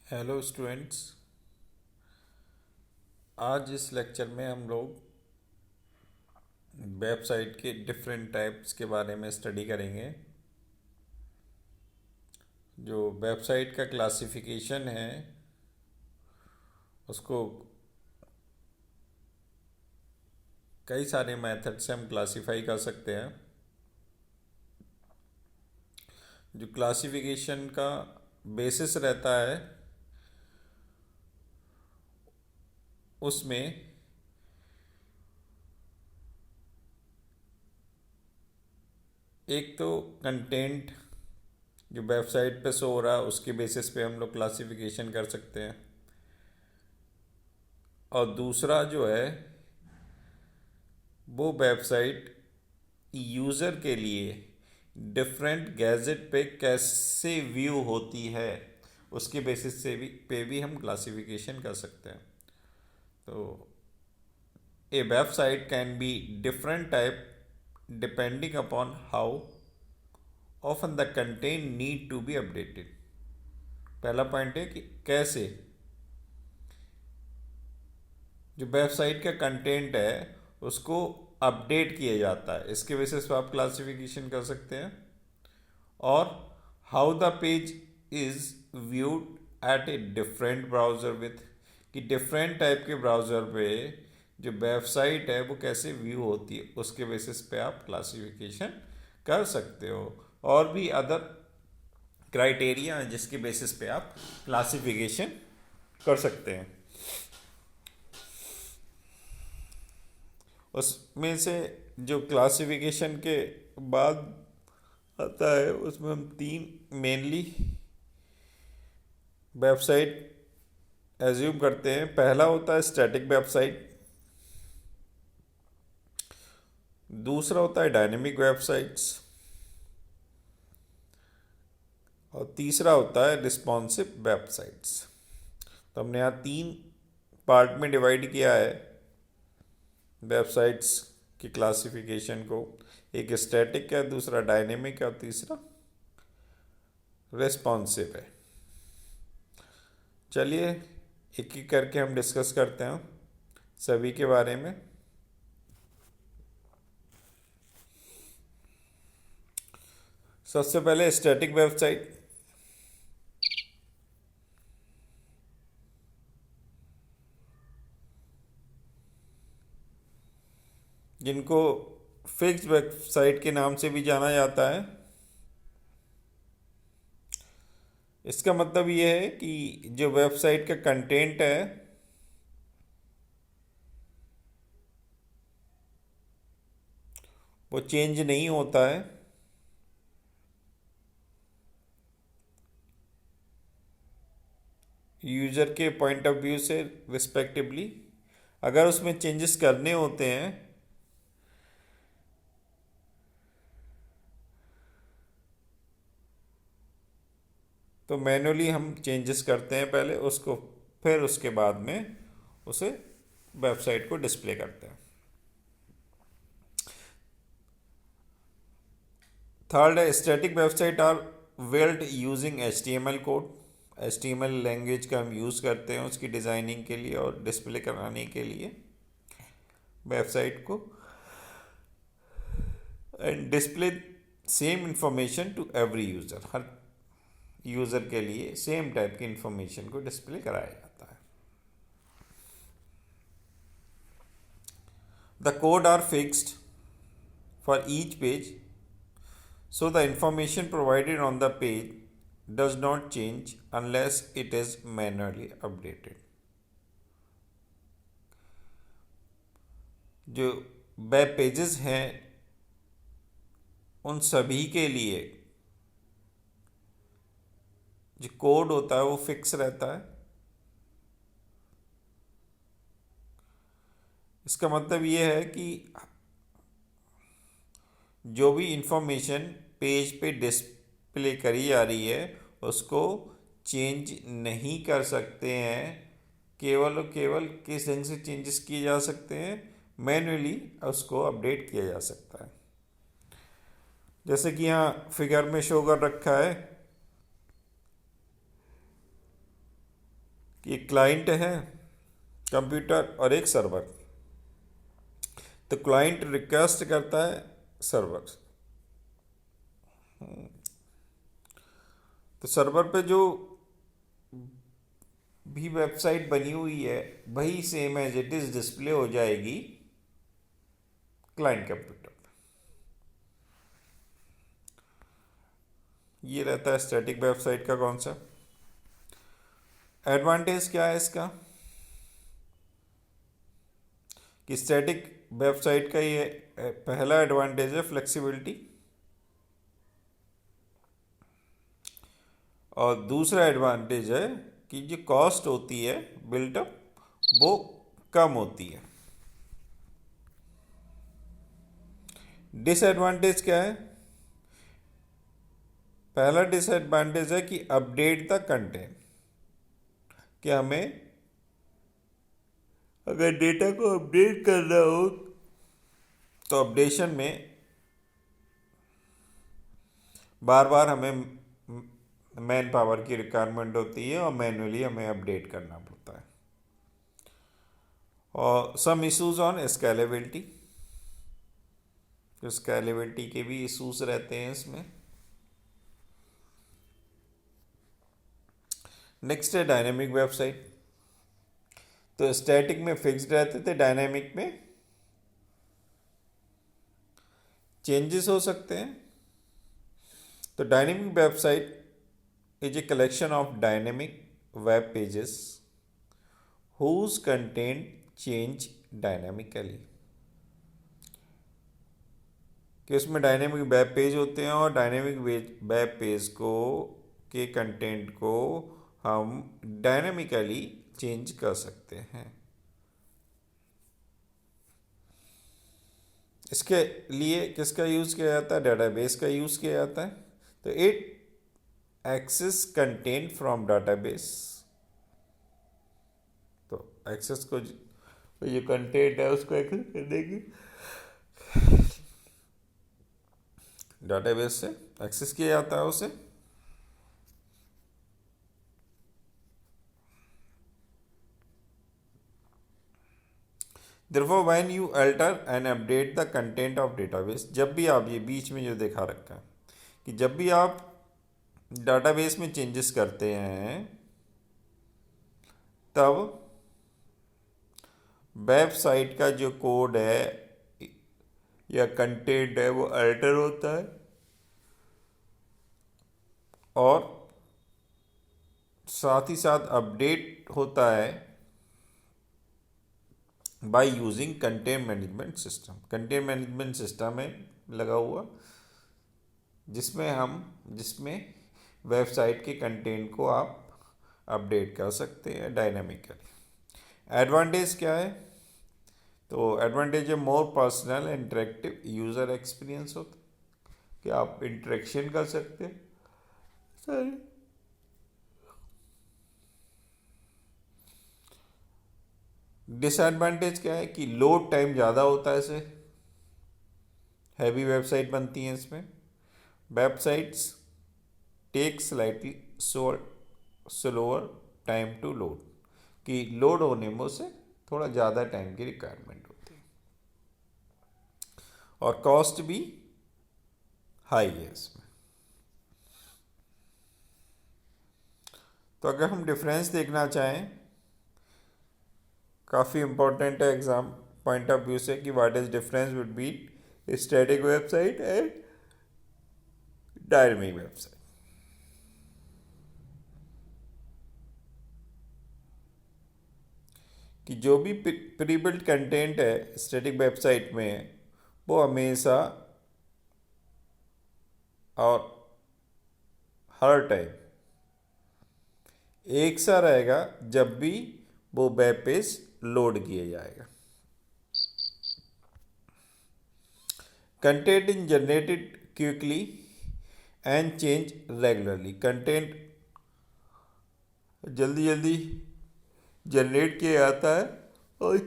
Hello students. आज इस lecture में हम लोग वेबसाइट के डिफरेंट टाइप्स के बारे में स्टडी करेंगे। जो वेबसाइट का क्लासिफिकेशन है उसको कई सारे मेथड से हम क्लासिफाई कर सकते हैं। जो क्लासिफिकेशन का बेसिस रहता है उसमें एक तो कंटेंट जो वेबसाइट पे शो हो रहा है उसके बेसिस पे हम लोग क्लासिफिकेशन कर सकते हैं, और दूसरा जो है वो वेबसाइट यूज़र के लिए डिफरेंट गैजेट पे कैसे व्यू होती है उसके बेसिस से भी हम क्लासिफिकेशन कर सकते हैं। तो a website can be different type depending upon how often the content need to be updated. पहला पॉइंट है कि कैसे जो वेबसाइट का कंटेंट है उसको अपडेट किया जाता है, इसके बेसिस पे आप क्लासिफिकेशन कर सकते हैं। और how the page is viewed at a different browser with, कि डिफरेंट टाइप के ब्राउज़र पे जो वेबसाइट है वो कैसे व्यू होती है उसके बेसिस पे आप क्लासिफिकेशन कर सकते हो। और भी अदर क्राइटेरिया हैं जिसके बेसिस पे आप क्लासिफिकेशन कर सकते हैं। उसमें से जो क्लासिफिकेशन के बाद आता है उसमें हम तीन मेनली वेबसाइट एज्यूम करते हैं। पहला होता है स्टैटिक वेबसाइट, दूसरा होता है डायनेमिक वेबसाइट्स, और तीसरा होता है रिस्पॉन्सिव वेबसाइट्स। तो हमने यहाँ तीन पार्ट में डिवाइड किया है वेबसाइट्स की क्लासिफिकेशन को। एक स्टैटिक है, दूसरा डायनेमिक है और तीसरा रिस्पॉन्सिव है। चलिए एक एक करके हम डिस्कस करते हैं सभी के बारे में। सबसे पहले स्टैटिक वेबसाइट। जिनको फिक्स वेबसाइट के नाम से भी जाना जाता है। इसका मतलब ये है कि जो वेबसाइट का कंटेंट है वो चेंज नहीं होता है, यूज़र के पॉइंट ऑफ व्यू से रिस्पेक्टिवली। अगर उसमें चेंजेस करने होते हैं तो मैनुअली हम चेंजेस करते हैं पहले उसको, फिर उसके बाद में उसे वेबसाइट को डिस्प्ले करते हैं। थर्ड है static website R built using HTML code. HTML language का हम यूज़ करते हैं उसकी डिज़ाइनिंग के लिए और डिस्प्ले कराने के लिए वेबसाइट को, and display same information to every user. हर यूज़र के लिए सेम टाइप की इंफॉर्मेशन को डिस्प्ले कराया जाता है। The code are fixed for each page, so the information provided on the page does not change unless it is manually updated। जो web pages हैं उन सभी के लिए जो कोड होता है वो फिक्स रहता है। इसका मतलब ये है कि जो भी इंफॉर्मेशन पेज पे डिस्प्ले करी जा रही है उसको चेंज नहीं कर सकते हैं। केवल और केवल किस ढंग से चेंजेस किए जा सकते हैं, मैन्युअली उसको अपडेट किया जा सकता है। जैसे कि यहाँ फिगर में शो कर रखा है कि एक क्लाइंट है कंप्यूटर और एक सर्वर। तो क्लाइंट रिक्वेस्ट करता है सर्वर, तो सर्वर पे जो भी वेबसाइट बनी हुई है वही same as it is display हो जाएगी क्लाइंट कंप्यूटर पे। ये रहता है स्टैटिक वेबसाइट का कॉन्सेप्ट। एडवांटेज क्या है इसका कि स्टैटिक वेबसाइट का ये पहला एडवांटेज है फ्लेक्सिबिलिटी, और दूसरा एडवांटेज है कि जो कॉस्ट होती है बिल्टअप वो कम होती है। डिसएडवांटेज क्या है? पहला डिसएडवांटेज है कि अपडेट द कंटेंट, कि हमें अगर डेटा को अपडेट करना हो तो अपडेशन में बार बार हमें मैन पावर की रिक्वायरमेंट होती है और मैन्युअली हमें अपडेट करना पड़ता है। और सम इश्यूज ऑन स्केलेबिलिटी, तो स्केलेबिलिटी के भी इश्यूज रहते हैं इसमें। नेक्स्ट है डायनेमिक वेबसाइट। तो स्टैटिक में फिक्स्ड रहते थे, डायनेमिक में चेंजेस हो सकते हैं। तो dynamic website is a collection of dynamic web pages whose content change dynamically, कि उसमें डायनेमिक वेब पेज होते हैं और डायनेमिक वेब पेज को के कंटेंट को हम डायनेमिकली चेंज कर सकते हैं। इसके लिए किसका यूज़ किया जाता है? डेटाबेस का यूज़ किया जाता है। तो it access content from database, तो एक्सेस को जो कंटेंट है उसको एक्सेस करने की डाटाबेस से एक्सेस किया जाता है उसे। Therefore, when you alter and update the content of database, जब भी आप, ये बीच में जो देखा रखा है कि जब भी आप डाटाबेस में चेंजेस करते हैं तब वेबसाइट का जो कोड है या कंटेंट है वो अल्टर होता है और साथ ही साथ अपडेट होता है by using content management system. Content management system है लगा हुआ जिसमें वेबसाइट के कंटेंट को आप अपडेट कर सकते हैं डायनामिकली। एडवांटेज क्या है? तो एडवांटेज है more personal interactive user experience होता है कि आप इंटरेक्शन कर सकते हैं। सही। डिसएडवांटेज क्या है कि लोड टाइम ज़्यादा होता है, इसे हैवी वेबसाइट बनती हैं इसमें। Websites take slightly slower time to load, कि लोड होने में उसे थोड़ा ज़्यादा टाइम की रिक्वायरमेंट होती है और कॉस्ट भी हाई है इसमें। तो अगर हम डिफरेंस देखना चाहें, काफ़ी इंपॉर्टेंट है एग्जाम पॉइंट ऑफ व्यू से कि what is difference between static website and dynamic website. कि जो भी प्रीबिल्ट कंटेंट है स्टैटिक वेबसाइट में वो हमेशा और हर टाइम एक सा रहेगा जब भी वो वेब पेज लोड किया जाएगा। Content in generated quickly and change regularly, content जल्दी जल्दी जनरेट किया जाता है और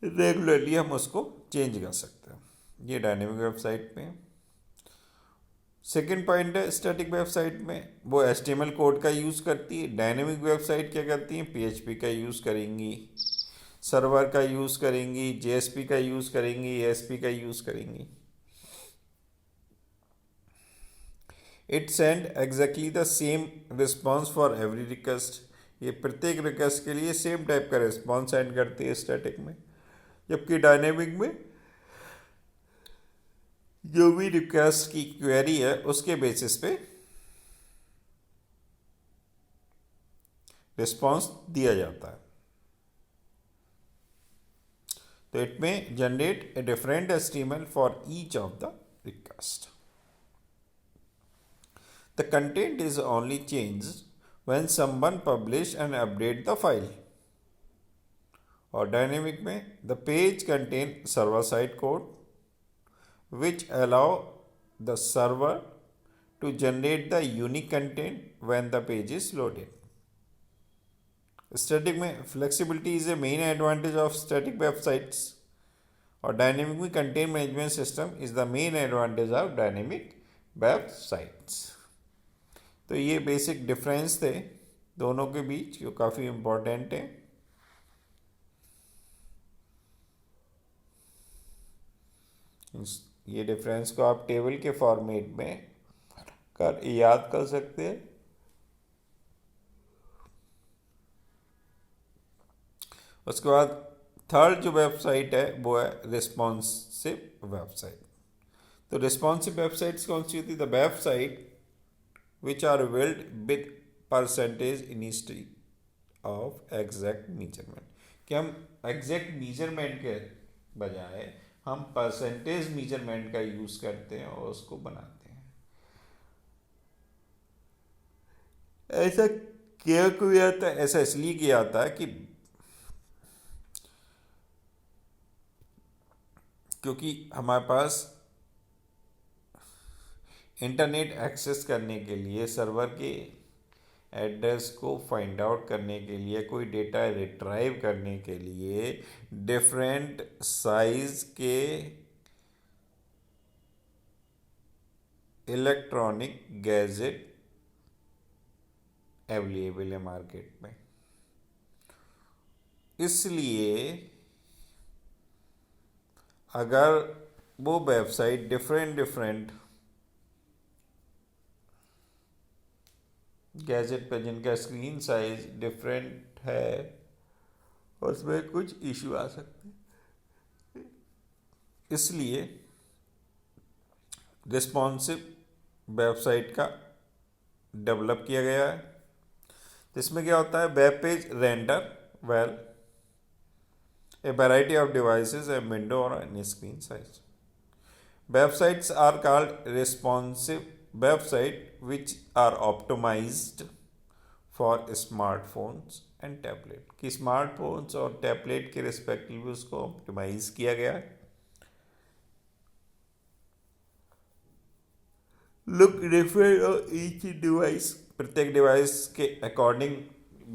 रेगुलरली हम उसको चेंज कर सकते हैं। ये डायनेमिक वेबसाइट में। सेकेंड पॉइंट है स्टैटिक वेबसाइट में वो HTML कोड का यूज़ करती है। डायनेमिक वेबसाइट क्या करती है, PHP का यूज़ करेंगी, सर्वर का यूज़ करेंगी, JSP का यूज़ करेंगी, ASP का यूज़ करेंगी। It send exactly the same response for every request. ये प्रत्येक रिक्वेस्ट के लिए सेम टाइप का रिस्पॉन्स सेंड करती है स्टैटिक में, जबकि डायनेमिक में जो भी रिक्वेस्ट की क्वेरी है उसके बेसिस पे रिस्पॉन्स दिया जाता है। तो इट में generate a different HTML for each of the request. The content is only changed when someone publish and update the file. और डायनेमिक में the page contain server side code which allow the server to generate the unique content when the page is loaded. Static में flexibility is a main advantage of static websites और dynamic में content management system is the main advantage of dynamic websites। तो ये basic difference थे दोनों के बीच जो काफ़ी इम्पोर्टेंट है। ये डिफरेंस को आप टेबल के फॉर्मेट में कर याद कर सकते हैं। उसके बाद थर्ड जो वेबसाइट है वो है रिस्पॉन्सिव वेबसाइट। तो रिस्पॉन्सिव वेबसाइट्स कौन सी होती है, the website which are built with percentage instead of exact measurement। कि हम एग्जैक्ट मीजरमेंट के बजाय हम परसेंटेज मीजरमेंट का यूज़ करते हैं और उसको बनाते हैं। ऐसा किया क्यों जाता है, ऐसा इसलिए किया जाता है कि क्योंकि हमारे पास इंटरनेट एक्सेस करने के लिए सर्वर के एड्रेस को फाइंड आउट करने के लिए, कोई डेटा रिट्राइव करने के लिए डिफरेंट साइज के इलेक्ट्रॉनिक गैजेट अवेलेबल है मार्केट में। इसलिए अगर वो वेबसाइट डिफरेंट गैजेट पे जिनका स्क्रीन साइज डिफरेंट है उसमें कुछ इशू आ सकते हैं, इसलिए रिस्पॉन्सिव वेबसाइट का डेवलप किया गया है। जिसमें क्या होता है, web page render well a variety of devices a window और any screen size. Websites are called responsive website which are optimized for smartphones and tablet। कि स्मार्टफोन्स और टैबलेट के रिस्पेक्टिव उसको ऑप्टिमाइज किया गया है। Look different on each device, प्रत्येक device के अकॉर्डिंग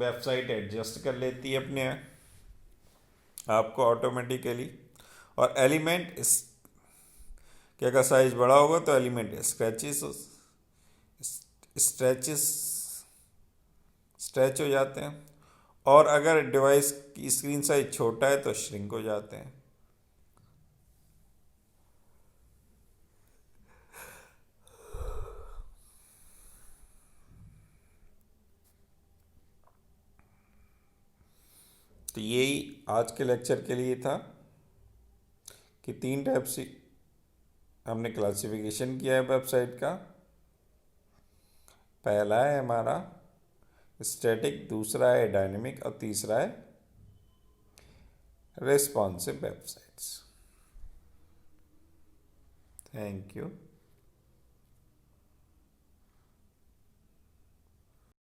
वेबसाइट एडजस्ट कर लेती है अपने आपको ऑटोमेटिकली। और एलिमेंट कि अगर साइज बड़ा होगा तो एलिमेंट स्ट्रेच हो जाते हैं, और अगर डिवाइस की स्क्रीन साइज छोटा है तो श्रिंक हो जाते हैं। तो यही आज के लेक्चर के लिए था कि 3 टाइप से हमने क्लासिफिकेशन किया है वेबसाइट का। पहला है हमारा स्टैटिक, दूसरा है डायनेमिक और तीसरा है रिस्पॉन्सिव वेबसाइट्स। Thank you.